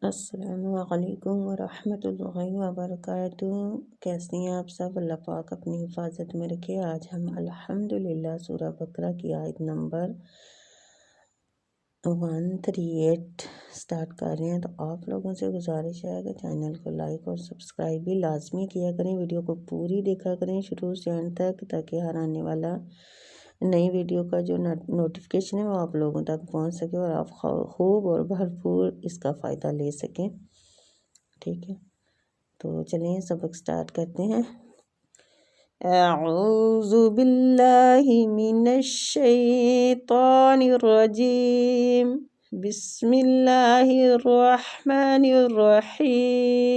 السلام علیکم ورحمۃ اللہ وبرکاتہ۔ کیسی ہیں آپ سب؟ اللہ پاک اپنی حفاظت میں رکھے۔ آج ہم الحمدللہ سورہ بقرہ کی آیت نمبر 138 سٹارٹ کر رہے ہیں۔ تو آپ لوگوں سے گزارش ہے کہ چینل کو لائک اور سبسکرائب بھی لازمی کیا کریں، ویڈیو کو پوری دیکھا کریں شروع سے اینڈ تک، تاکہ ہر آنے والا نئی ویڈیو کا جو نوٹیفیکیشن ہے وہ آپ لوگوں تک پہنچ سکے اور آپ خوب اور بھرپور اس کا فائدہ لے سکیں۔ ٹھیک ہے، تو چلیں سبق سٹارٹ کرتے ہیں۔ اعوذ باللہ من الشیطان الرجیم، بسم اللہ الرحمن الرحیم۔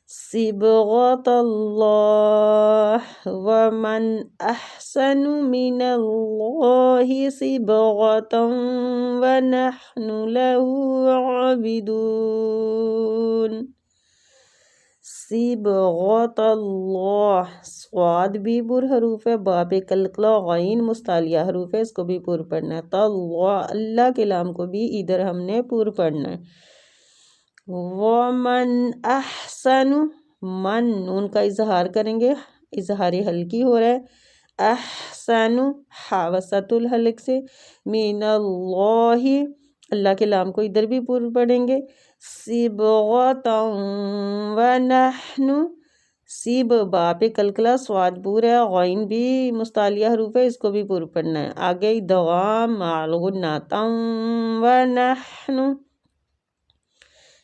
صبغۃ اللہ ومن احسن من اللہ صبغۃ ونحن له عابدون۔ صبغۃ اللہ، صاد بھی پر حروف ہے، با پہ قلقلہ، غین مستعلیہ حروف ہے، اس کو بھی پر پڑھنا ہے۔ طلّہ، اللہ کے لام کو بھی ادھر ہم نے پر پڑھنا ہے۔ ومن احسن، من نون کا اظہار کریں گے، اظہار حلقی ہو رہا ہے۔ احسن حا وسط الحلق سے، من اللہ، اللہ کے لام کو ادھر بھی پر پڑھیں گے۔ صبغۃ ونحن، سیب با پہ قلقلہ، صاد پور ہے، غین بھی مستعلیہ حروف ہے، اس کو بھی پر پڑھنا ہے۔ آگے ادغام مع الغنہ، ونحن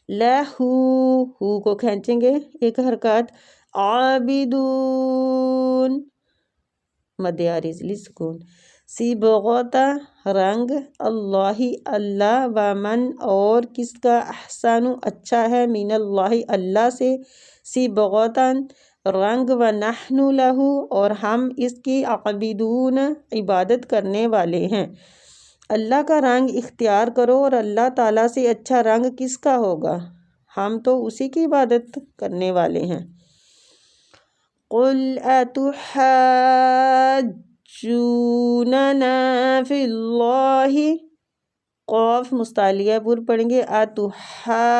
لہو، ہو کو کھینچیں گے ایک حرکات، عابدون، مد عارض سکون۔ صبغۃ رنگ، اللہ اللہ، ومن اور کس کا، احسن اچھا ہے، من اللہ اللہ سے، صبغۃ رنگ، ونحن لہو اور ہم اس کی عابدون عبادت کرنے والے ہیں۔ اللہ کا رنگ اختیار کرو اور اللہ تعالیٰ سے اچھا رنگ کس کا ہوگا؟ ہم تو اسی کی عبادت کرنے والے ہیں۔ قُلْ أَتُحَاجُّونَنَا فِي اللَّهِ، قاف مستعلیہ پر پڑھیں گے، أَتُحَاجُّونَنَا،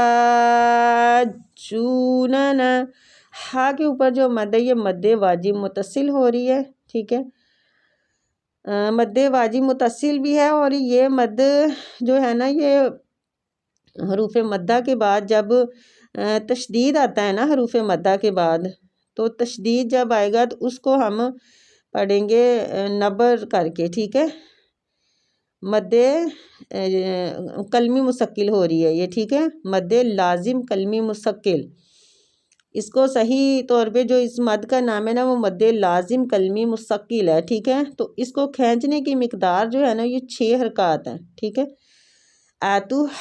ہا کے اوپر جو مد ہے یہ مد واجب متصل ہو رہی ہے، ٹھیک ہے، مد واجب متصل بھی ہے، اور یہ مد جو ہے نا، یہ حروف مدہ کے بعد جب تشدید آتا ہے نا، حروف مدہ کے بعد تو تشدید جب آئے گا تو اس کو ہم پڑھیں گے نبر کر کے، ٹھیک ہے، مد کلمی مسکل ہو رہی ہے یہ، ٹھیک ہے، مد لازم کلمی مسکل، اس کو صحیح طور پہ جو اس مد کا نام ہے نا وہ مد لازم کلمی مستقل ہے، ٹھیک ہے، تو اس کو کھینچنے کی مقدار جو ہے نا یہ 6 حرکات ہیں، ٹھیک ہے۔ أَتُحَاجُّونَنَا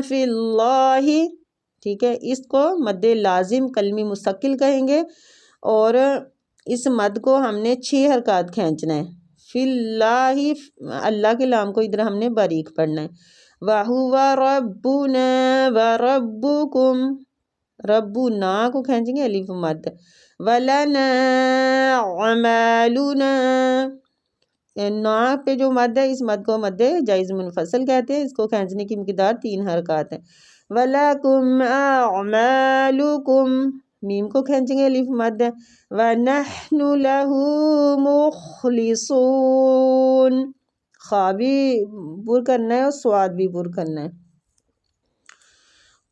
فِي اللَّهِ، ٹھیک ہے، اس کو مد لازم کلمی مستقل کہیں گے، اور اس مد کو ہم نے 6 حرکات کھینچنا ہے۔ فی اللہ، اللہ کے لام کو ادھر ہم نے باریک پڑھنا ہے۔ وَهُوَ رَبُّنَا وَرَبُّكُمْ، ربنا کو کھینچیں گے الف مد، وَلَنَا عَمَالُنَا، نا پہ جو مد ہے اس مد کو مد جائز منفصل کہتے ہیں، اس کو کھینچنے کی مقدار 3 حرکات ہیں۔ وَلَكُمْ أَعْمَالُكُمْ، میم کو کھینچیں گے الف مد، وَنَحْنُ لَهُ مُخْلِصُونَ، خا بھی پر کرنا ہے اور صاد بھی پر کرنا ہے۔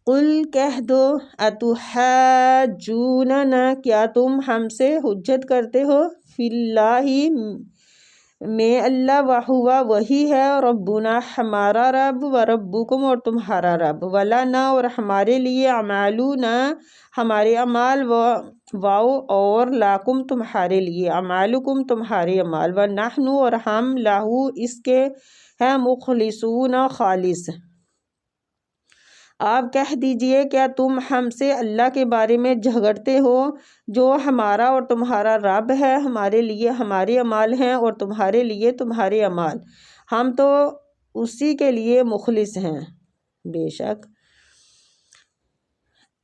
قل کہہ دو، اتحاجوننا، کیا تم ہم سے حجت کرتے ہو، فی اللہ میں اللہ، وہوا وہی ہے، ربنا ہمارا رب، وربکم اور تمہارا رب، ولنا اور ہمارے لیے، اعمالنا ہمارے اعمال، واو اور لاکم تمہارے لیے، اعمالکم تمہارے اعمال، ونحن اور ہم، لہو اس کے ہیں، مخلصون خالص۔ آپ کہہ دیجئے کیا تم ہم سے اللہ کے بارے میں جھگڑتے ہو، جو ہمارا اور تمہارا رب ہے، ہمارے لیے ہمارے اعمال ہیں اور تمہارے لیے تمہارے اعمال، ہم تو اسی کے لیے مخلص ہیں۔ بے شک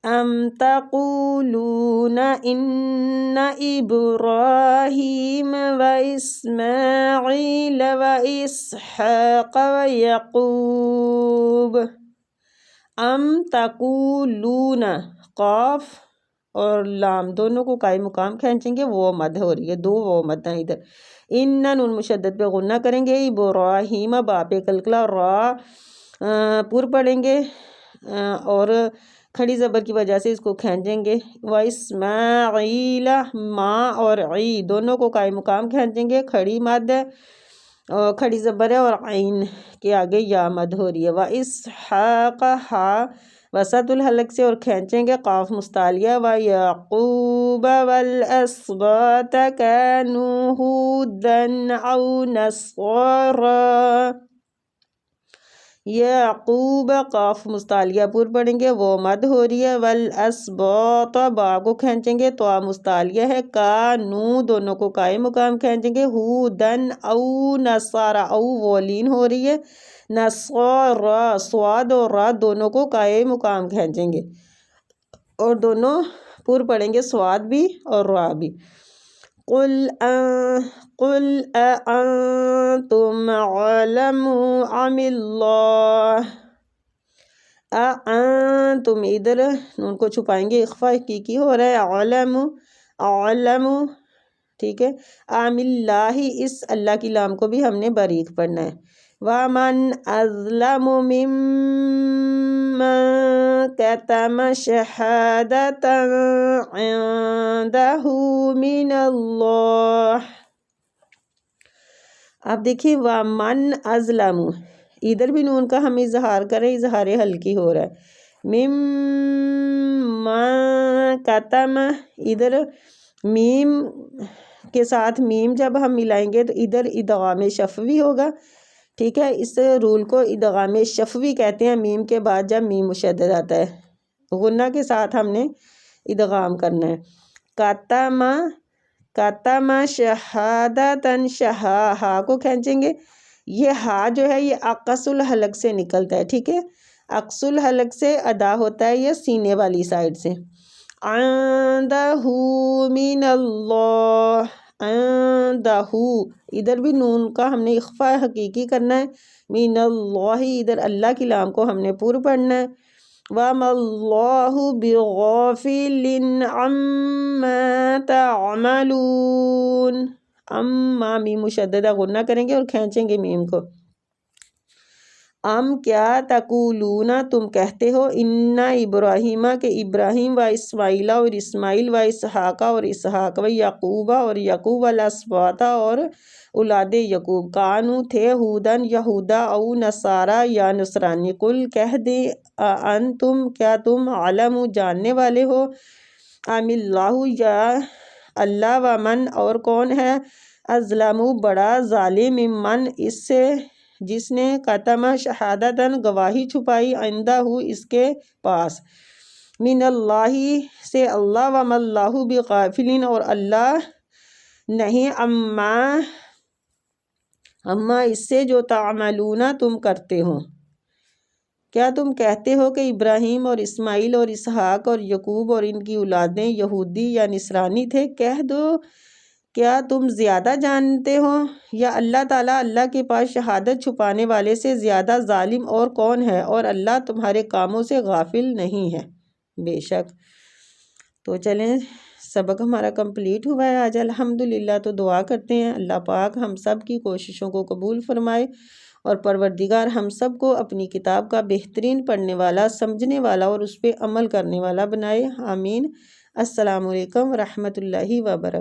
ام تقولون ان ابراہیم و اسماعیل و اسحاق و یعقوب. ام تقولون، قاف اور لام دونوں کو قائم مقام کھینچیں گے، وہ مد ہو رہی ہے، دو وہ مد ہیں ادھر. ان نون مشدد پہ غنہ کریں گے. ابراہیم با پہ کلکلا، را پر پڑھیں گے اور کھڑی زبر کی وجہ سے اس کو کھینچیں گے. و اسماعیل، ماں اور عی دونوں کو قائم مقام کھینچیں گے، کھڑی مد ہے اور کھڑی زبر ہے اور عین کے آگے یا مد ہو رہی ہے. و اسحاق، ہا وسط الحلق سے اور کھینچیں گے، قاف مستعلیہ. و یعقوب والاسباط کانوا ھودا او نصارا. یعقوب قاف مستعلیہ پر پڑھیں گے، وہ مد ہو رہی ہے. والاسباط، با کو کھینچیں گے، تو مستعلیہ ہے. کانو دونوں کو قائم مقام کھینچیں گے. ھودن او نصارا، او وہ لین ہو رہی ہے. نصارا، صاد اور را دونوں کو قائم مقام کھینچیں گے اور دونوں پر پڑھیں گے، صاد بھی اور را بھی. قل اانتم اعلم ام اللہ. اانتم، ادھر نون کو چھپائیں گے، اخفا حقیقی ہو رہا ہے. اعلم، ٹھیک ہے. ام اللہ، اس اللہ کی لام کو بھی ہم نے باریک پڑھنا ہے. وَمَنْ أَظْلَمُ مِمَّنْ كَتَمَ شَهَادَةً عِنْدَهُ مِنَ اللَّهِ. اب دیکھیں وَمَنْ أَظْلَمُ، ادھر بھی نون کا ہم اظہار کریں، اظہار حلقی ہو رہا ہے. مِمَّنْ كَتَمَ، ادھر میم کے ساتھ میم جب ہم ملائیں گے تو ادھر ادغام شفوی ہوگا، ٹھیک ہے. اس رول کو ادغام شفوی کہتے ہیں، میم کے بعد جب میم مشدد آتا ہے غنہ کے ساتھ ہم نے ادغام کرنا ہے. کتم شہادتاً، ہا کو کھینچیں گے. یہ ہا جو ہے یہ عقص الحلق سے نکلتا ہے، ٹھیک ہے. عقص الحلق سے ادا ہوتا ہے یہ سینے والی سائڈ سے. عندہ من اللہ، عندہ ادھر بھی نون کا ہم نے اخفا حقیقی کرنا ہے. من اللہ، ادھر اللہ کی لام کو ہم نے پور پڑھنا ہے. وَمَا اللَّهُ بِغَافِلٍ عَمَّا تَعْمَلُونَ. اما میم مشددہ غنہ کریں گے اور کھینچیں گے میم کو. ام کیا، تقولون تم کہتے ہو، ان ابراہیم کہ ابراہیم، و اسماعیل اور اسماعیل، و اسحاق اور اسحاق، و یعقوب اور یعقوب، والاسباط اور اولاد یعقوب، کانو تھے، ہودن یہودا، او نصارا یا نصرانی. قل کہہ دے، انتم کیا تم، علم جاننے والے ہو، ام اللہ یا اللہ، ومن اور کون ہے، اظلم بڑا ظالم، ممن اس سے جس نے کتم شہادتاً گواہی چھپائی، عندہ اس کے پاس، من اللہ سے اللہ، وما اللہ بغافل اور اللہ نہیں، اما اس سے جو تعملون تم کرتے ہو. کیا تم کہتے ہو کہ ابراہیم اور اسماعیل اور اسحاق اور یعقوب اور ان کی اولادیں یہودی یا نصرانی تھے؟ کہہ دو کیا تم زیادہ جانتے ہو، یا اللہ تعالیٰ اللہ کے پاس شہادت چھپانے والے سے زیادہ ظالم اور کون ہے، اور اللہ تمہارے کاموں سے غافل نہیں ہے بے شک. تو چلیں سبق ہمارا کمپلیٹ ہوا ہے آج الحمدللہ. تو دعا کرتے ہیں اللہ پاک ہم سب کی کوششوں کو قبول فرمائے اور پروردگار ہم سب کو اپنی کتاب کا بہترین پڑھنے والا، سمجھنے والا اور اس پہ عمل کرنے والا بنائے. آمین. السلام علیکم ورحمۃ اللہ وبرکاتہ.